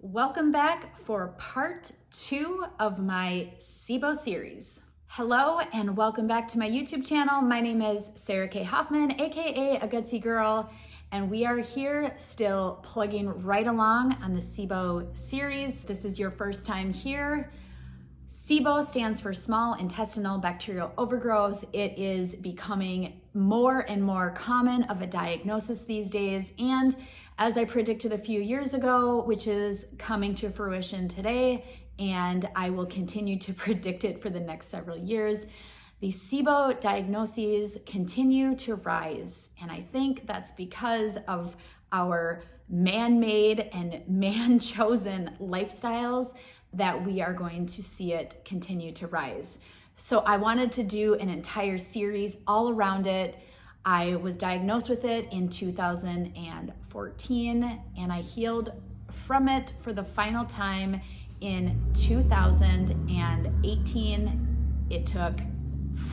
Welcome back for part 2 of my SIBO series. Hello and welcome back to my YouTube channel. My name is Sarah K. Hoffman, aka A Gutsy Girl, and we are here still plugging right along on the SIBO series. This is your first time here. SIBO stands for small intestinal bacterial overgrowth. It is becoming more and more common of a diagnosis these days, and as I predicted a few years ago, which is coming to fruition today, and I will continue to predict it for the next several years, the SIBO diagnoses continue to rise. And I think that's because of our man-made and man-chosen lifestyles that we are going to see it continue to rise. So I wanted to do an entire series all around it. I was diagnosed with it in 2014 and I healed from it for the final time in 2018. It took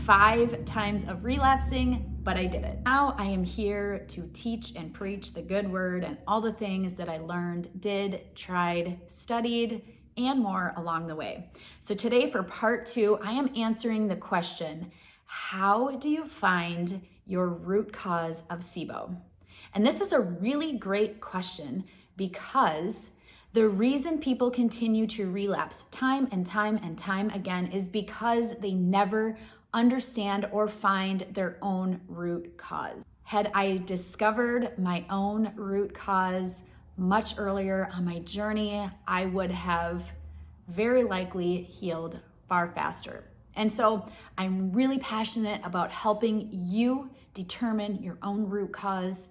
5 times of relapsing, but I did it. Now I am here to teach and preach the good word and all the things that I learned, did, tried, studied, and more along the way. So today for part 2, I am answering the question, how do you find your root cause of SIBO? And this is a really great question because the reason people continue to relapse time and time and time again is because they never understand or find their own root cause. Had I discovered my own root cause much earlier on my journey, I would have very likely healed far faster. And so I'm really passionate about helping you determine your own root cause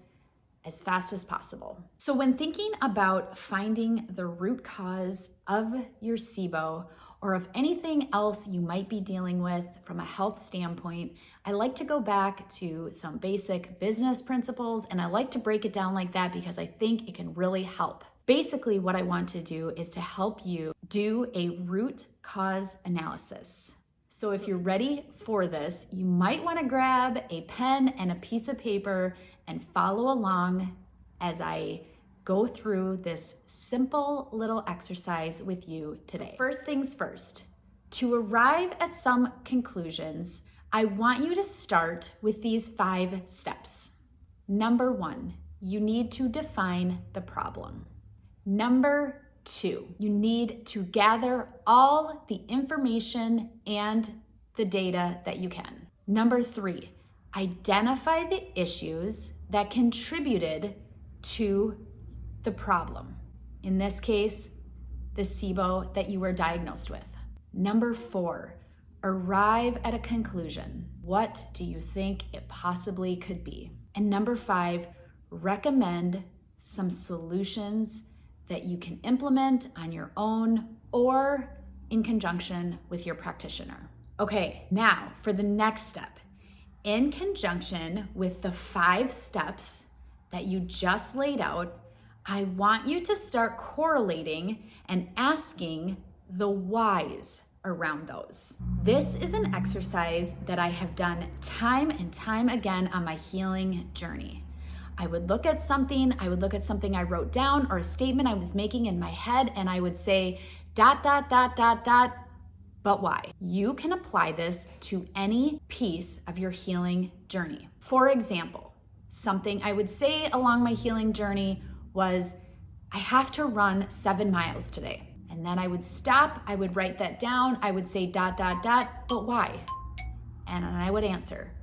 as fast as possible. So when thinking about finding the root cause of your SIBO or of anything else you might be dealing with from a health standpoint, I like to go back to some basic business principles, and I like to break it down like that because I think it can really help. Basically, what I want to do is to help you do a root cause analysis. So if you're ready for this, you might want to grab a pen and a piece of paper and follow along as I go through this simple little exercise with you today. First things first, to arrive at some conclusions, I want you to start with these 5 steps. Number 1, you need to define the problem. Number 2, you need to gather all the information and the data that you can. Number 3, identify the issues that contributed to the problem. In this case, the SIBO that you were diagnosed with. Number 4, arrive at a conclusion. What do you think it possibly could be? And number 5, recommend some solutions that you can implement on your own or in conjunction with your practitioner. Okay, now for the next step. In conjunction with the 5 steps that you just laid out, I want you to start correlating and asking the whys around those. This is an exercise that I have done time and time again on my healing journey. I would look at something I wrote down or a statement I was making in my head, and I would say, ... but why? You can apply this to any piece of your healing journey. For example, something I would say along my healing journey was, I have to run 7 miles today. And then I would stop, I would write that down, I would say ... but why? And I would answer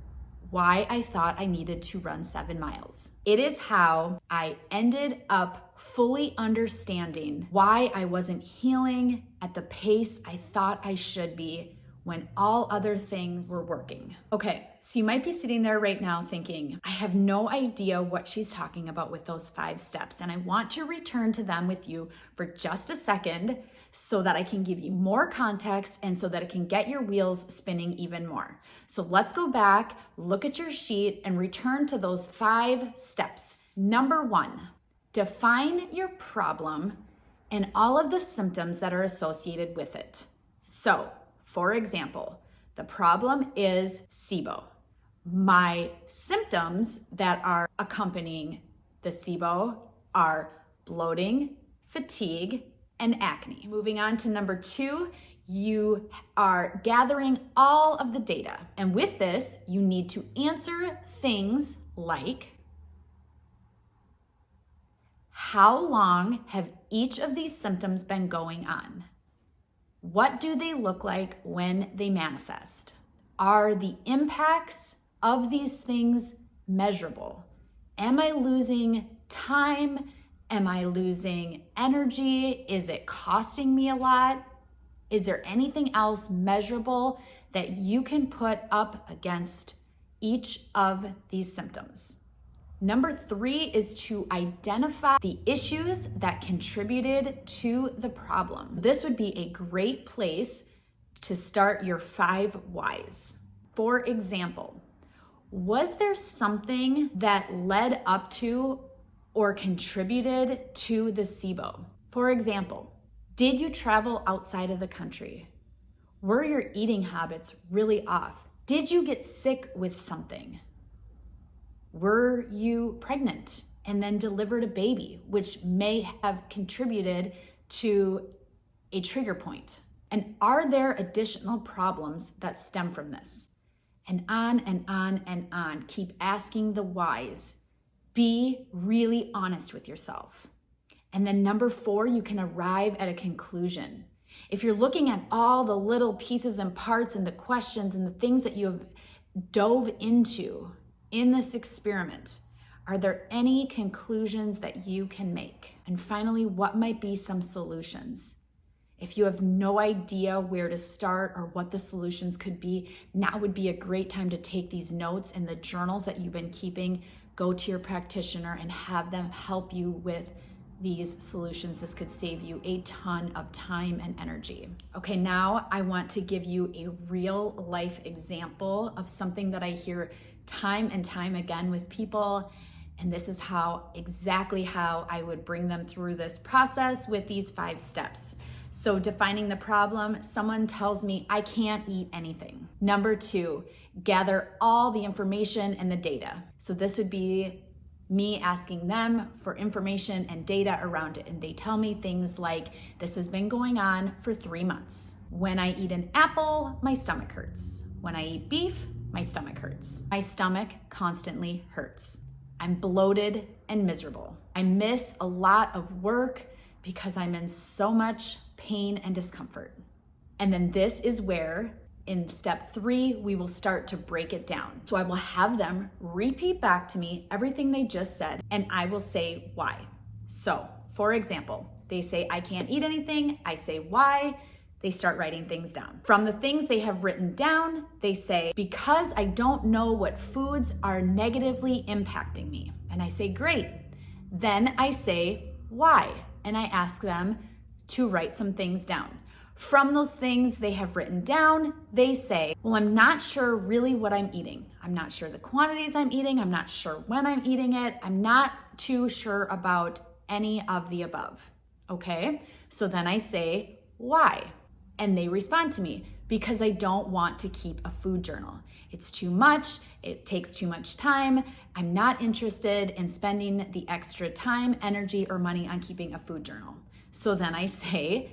why I thought I needed to run 7 miles. It is how I ended up fully understanding why I wasn't healing at the pace I thought I should be when all other things were working. Okay, so you might be sitting there right now thinking, I have no idea what she's talking about with those 5 steps, and I want to return to them with you for just a second so that I can give you more context and so that it can get your wheels spinning even more. So let's go back, look at your sheet, and return to those 5 steps. Number 1, define your problem and all of the symptoms that are associated with it. So, for example, the problem is SIBO. My symptoms that are accompanying the SIBO are bloating, fatigue, and acne. Moving on to number 2, you are gathering all of the data. And with this, you need to answer things like, how long have each of these symptoms been going on? What do they look like when they manifest? Are the impacts of these things measurable? Am I losing time? Am I losing energy? Is it costing me a lot? Is there anything else measurable that you can put up against each of these symptoms? Number 3 is to identify the issues that contributed to the problem. This would be a great place to start your 5 whys. For example, was there something that led up to or contributed to the SIBO? For example, did you travel outside of the country? Were your eating habits really off? Did you get sick with something? Were you pregnant and then delivered a baby, which may have contributed to a trigger point? And are there additional problems that stem from this? And on and on and on. Keep asking the whys. Be really honest with yourself. And then number 4, you can arrive at a conclusion. If you're looking at all the little pieces and parts and the questions and the things that you have dove into in this experiment, are there any conclusions that you can make? And finally, what might be some solutions? If you have no idea where to start or what the solutions could be, now would be a great time to take these notes and the journals that you've been keeping, go to your practitioner and have them help you with these solutions. This could save you a ton of time and energy. Okay, now I want to give you a real life example of something that I hear time and time again with people. And this is exactly how I would bring them through this process with these 5 steps. So defining the problem, someone tells me I can't eat anything. Number 2, gather all the information and the data. So this would be me asking them for information and data around it. And they tell me things like, this has been going on for 3 months. When I eat an apple, my stomach hurts. When I eat beef, my stomach hurts. My stomach constantly hurts. I'm bloated and miserable. I miss a lot of work because I'm in so much pain and discomfort. And then this is where in step 3, we will start to break it down. So I will have them repeat back to me everything they just said, and I will say why. So for example, they say, I can't eat anything. I say why. They start writing things down. From the things they have written down, they say, because I don't know what foods are negatively impacting me. And I say, great. Then I say, why? And I ask them to write some things down. From those things they have written down, they say, well, I'm not sure really what I'm eating. I'm not sure the quantities I'm eating. I'm not sure when I'm eating it. I'm not too sure about any of the above. Okay, so then I say, why? And they respond to me, because I don't want to keep a food journal. It's too much, it takes too much time. I'm not interested in spending the extra time, energy, or money on keeping a food journal. So then I say,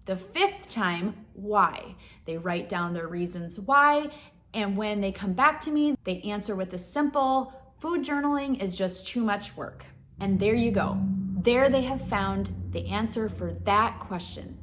the 5th time, why? They write down their reasons why, and when they come back to me, they answer with a simple, food journaling is just too much work. And there you go. There they have found the answer for that question.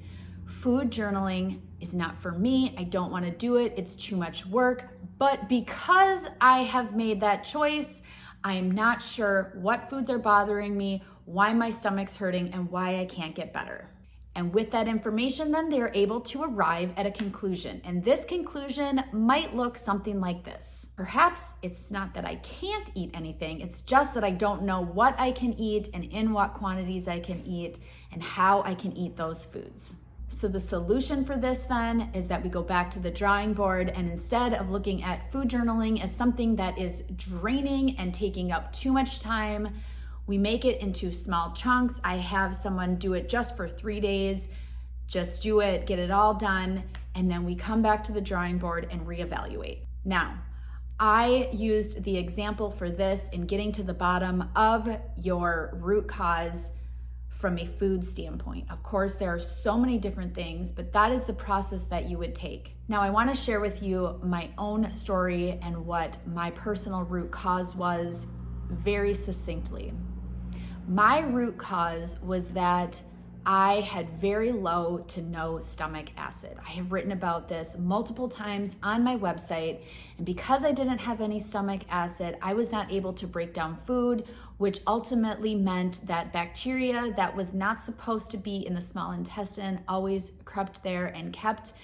Food journaling is not for me. I don't want to do it. It's too much work. But because I have made that choice, I am not sure what foods are bothering me, why my stomach's hurting, and why I can't get better. And with that information, then they're able to arrive at a conclusion. And this conclusion might look something like this. Perhaps it's not that I can't eat anything. It's just that I don't know what I can eat and in what quantities I can eat and how I can eat those foods. So the solution for this then is that we go back to the drawing board, and instead of looking at food journaling as something that is draining and taking up too much time, we make it into small chunks. I have someone do it just for 3 days, just do it, get it all done, and then we come back to the drawing board and reevaluate. Now, I used the example for this in getting to the bottom of your root cause from a food standpoint. Of course, there are so many different things, but that is the process that you would take. Now, I want to share with you my own story and what my personal root cause was very succinctly. My root cause was that I had very low to no stomach acid. I have written about this multiple times on my website, and because I didn't have any stomach acid, I was not able to break down food, which ultimately meant that bacteria that was not supposed to be in the small intestine always crept there and kept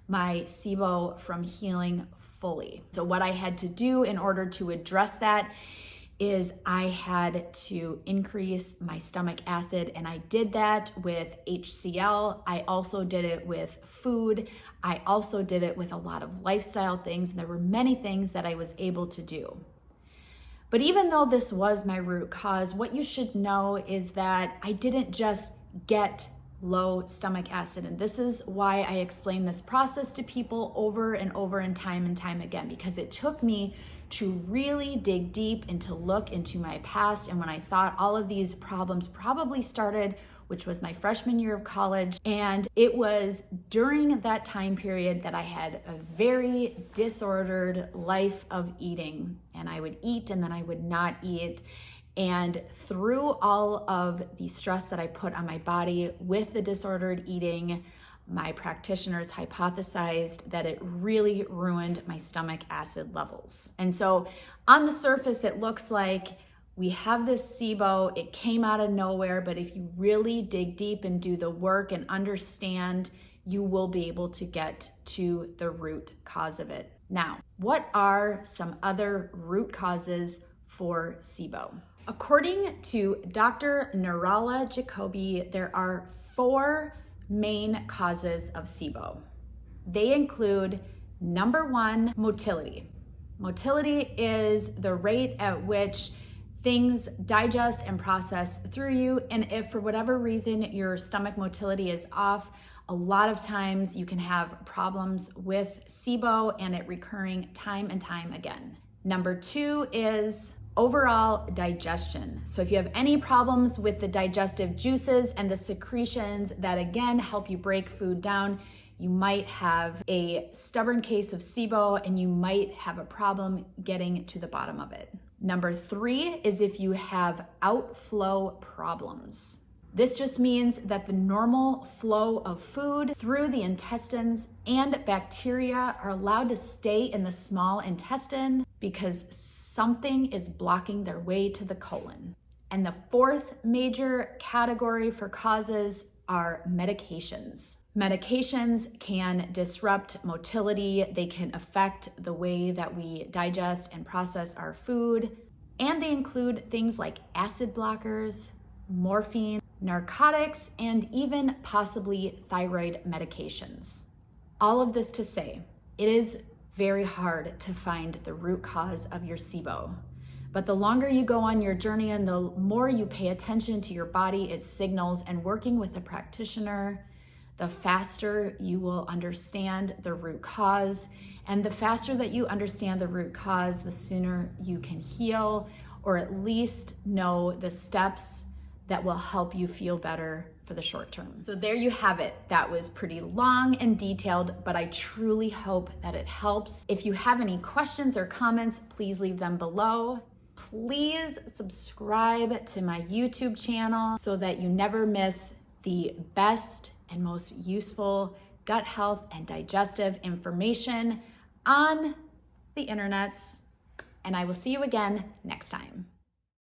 my SIBO from healing fully. So what I had to do in order to address that is I had to increase my stomach acid, and I did that with HCl. I also did it with food. I also did it with a lot of lifestyle things, and there were many things that I was able to do. But even though this was my root cause, what you should know is that I didn't just get low stomach acid. And this is why I explain this process to people over and over and time again, because it took me to really dig deep and to look into my past. And when I thought all of these problems probably started, which was my freshman year of college, and it was during that time period that I had a very disordered life of eating, and I would eat and then I would not eat. And through all of the stress that I put on my body with the disordered eating, my practitioners hypothesized that it really ruined my stomach acid levels. And so on the surface, it looks like we have this SIBO, it came out of nowhere, but if you really dig deep and do the work and understand, you will be able to get to the root cause of it. Now, what are some other root causes for SIBO? According to Dr. Nirala Jacobi, there are 4 main causes of SIBO. They include, number 1, motility. Motility is the rate at which things digest and process through you, and if for whatever reason your stomach motility is off, a lot of times you can have problems with SIBO and it recurring time and time again. Number 2 is overall digestion. So if you have any problems with the digestive juices and the secretions that again help you break food down, you might have a stubborn case of SIBO and you might have a problem getting to the bottom of it. Number 3 is if you have outflow problems. This just means that the normal flow of food through the intestines and bacteria are allowed to stay in the small intestine because something is blocking their way to the colon. And the 4th major category for causes are medications. Medications can disrupt motility, they can affect the way that we digest and process our food, and they include things like acid blockers, morphine, narcotics, and even possibly thyroid medications. All of this to say, it is very hard to find the root cause of your SIBO. But the longer you go on your journey and the more you pay attention to your body, its signals, and working with a practitioner, the faster you will understand the root cause. And the faster that you understand the root cause, the sooner you can heal, or at least know the steps that will help you feel better for the short term. So there you have it. That was pretty long and detailed, but I truly hope that it helps. If you have any questions or comments, please leave them below. Please subscribe to my YouTube channel so that you never miss the best and most useful gut health and digestive information on the internets. And I will see you again next time.